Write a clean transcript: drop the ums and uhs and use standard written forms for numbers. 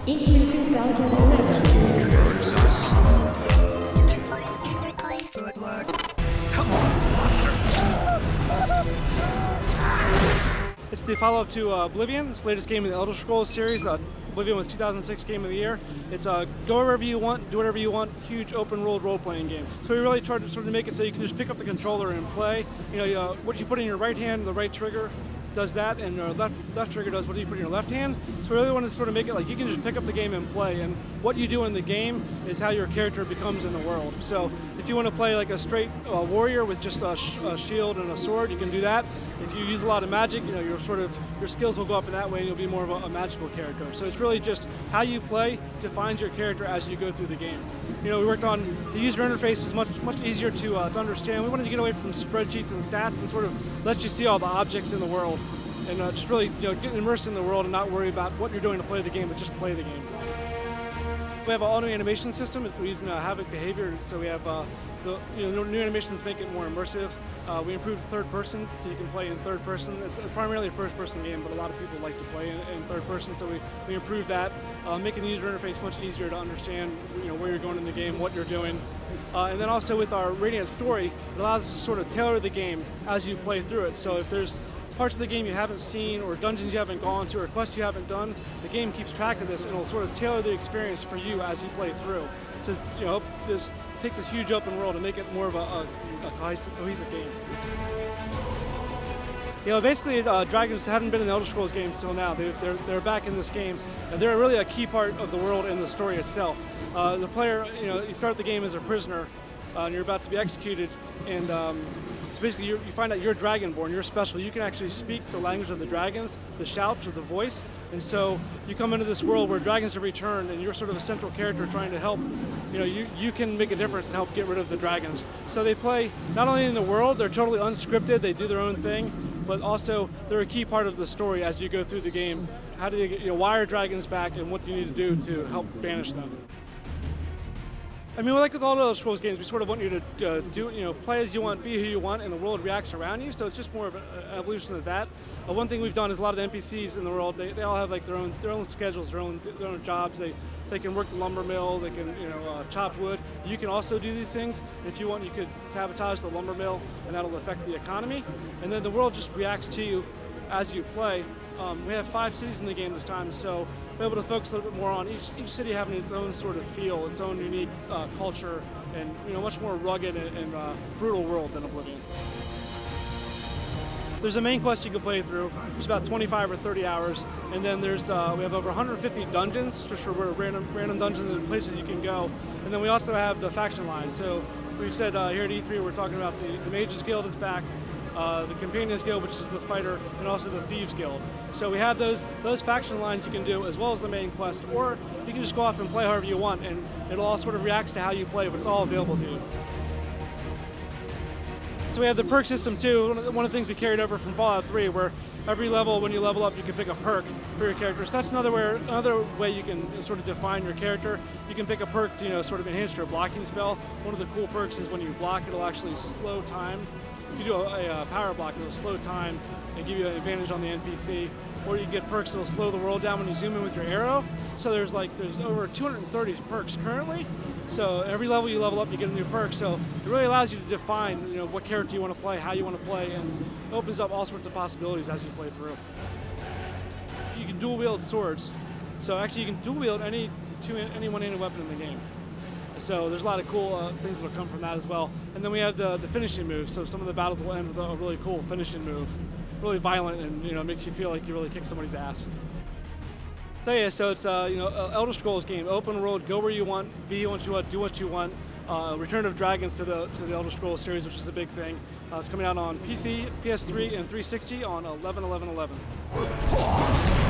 in 2011. Good luck. Come on, monster. It's the follow-up to Oblivion. It's the latest game in the Elder Scrolls series. Oblivion was 2006 Game of the Year. It's go wherever you want, do whatever you want, huge open-world role-playing game. So we really tried to sort of make it so you can just pick up the controller and play. What you put in your right hand, the right trigger does that, and your left trigger does what you put in your left hand. So we really wanted to sort of make it like you can just pick up the game and play, and what you do in the game is how your character becomes in the world. So if you want to play like a straight warrior with just a shield and a sword, you can do that. If you use a lot of magic, your skills will go up in that way, and you'll be more of a magical character. So it's really just how you play defines your character as you go through the game. We worked on the user interface is much easier to understand. We wanted to get away from spreadsheets and stats and sort of let you see all the objects in the world, and just really get immersed in the world and not worry about what you're doing to play the game, but just play the game. We have an auto animation system. We're using Havoc behavior, so we have new animations make it more immersive. We improved third person, so you can play in third person. It's primarily a first person game, but a lot of people like to play in third person, so we improved that, making the user interface much easier to understand where you're going in the game, what you're doing. And then also with our Radiant story, it allows us to sort of tailor the game as you play through it. So if there's parts of the game you haven't seen, or dungeons you haven't gone to, or quests you haven't done, the game keeps track of this, and it'll sort of tailor the experience for you as you play through to take this huge open world and make it more of a cohesive game. Basically, dragons haven't been in Elder Scrolls games until now. They're back in this game, and they're really a key part of the world and the story itself. The player, you start the game as a prisoner, and you're about to be executed, and so basically you find out you're Dragonborn, you're special. You can actually speak the language of the dragons, the shouts or the voice, and so you come into this world where dragons have returned, and you're sort of a central character trying to help. You can make a difference and help get rid of the dragons. So they play not only in the world, they're totally unscripted, they do their own thing, but also they're a key part of the story as you go through the game. How do you why are dragons back, and what do you need to do to help banish them? I mean, like with all the Elder Scrolls games, we sort of want you to play as you want, be who you want, and the world reacts around you. So it's just more of an evolution of that. One thing we've done is a lot of the NPCs in the world, they all have like their own schedules, their own jobs. They can work the lumber mill, they can chop wood. You can also do these things. If you want, you could sabotage the lumber mill, and that'll affect the economy. And then the world just reacts to you as you play. We have 5 cities in the game this time, so we're able to focus a little bit more on each city having its own sort of feel, its own unique culture, and much more rugged and brutal world than Oblivion. There's a main quest you can play through, which is about 25 or 30 hours, and then there's we have over 150 dungeons, just for random dungeons and places you can go, and then we also have the faction line. So we've said here at E3 we're talking about the Mages Guild is back, the Companions Guild, which is the fighter, and also the Thieves Guild. So we have those faction lines you can do, as well as the main quest, or you can just go off and play however you want, and it'll all sort of reacts to how you play, but it's all available to you. So we have the perk system too. One of the things we carried over from Fallout 3, where every level, when you level up, you can pick a perk for your character. So that's another way you can sort of define your character. You can pick a perk to sort of enhance your blocking spell. One of the cool perks is when you block, it'll actually slow time. If you do a power block, it'll slow time and give you an advantage on the NPC. Or you can get perks that'll slow the world down when you zoom in with your arrow. So there's over 230 perks currently. So every level you level up, you get a new perk. So it really allows you to define, what character you want to play, how you want to play, and opens up all sorts of possibilities as you play through. You can dual wield swords. So actually, you can dual wield any one-handed weapon in the game. So there's a lot of cool things that will come from that as well. And then we have the finishing moves. So some of the battles will end with a really cool finishing move, really violent, and makes you feel like you really kick somebody's ass. So yeah, so it's Elder Scrolls game, open world, go where you want, be what you want, do what you want. Return of Dragons to the Elder Scrolls series, which is a big thing. It's coming out on PC, PS3, and 360 on 11/11/11.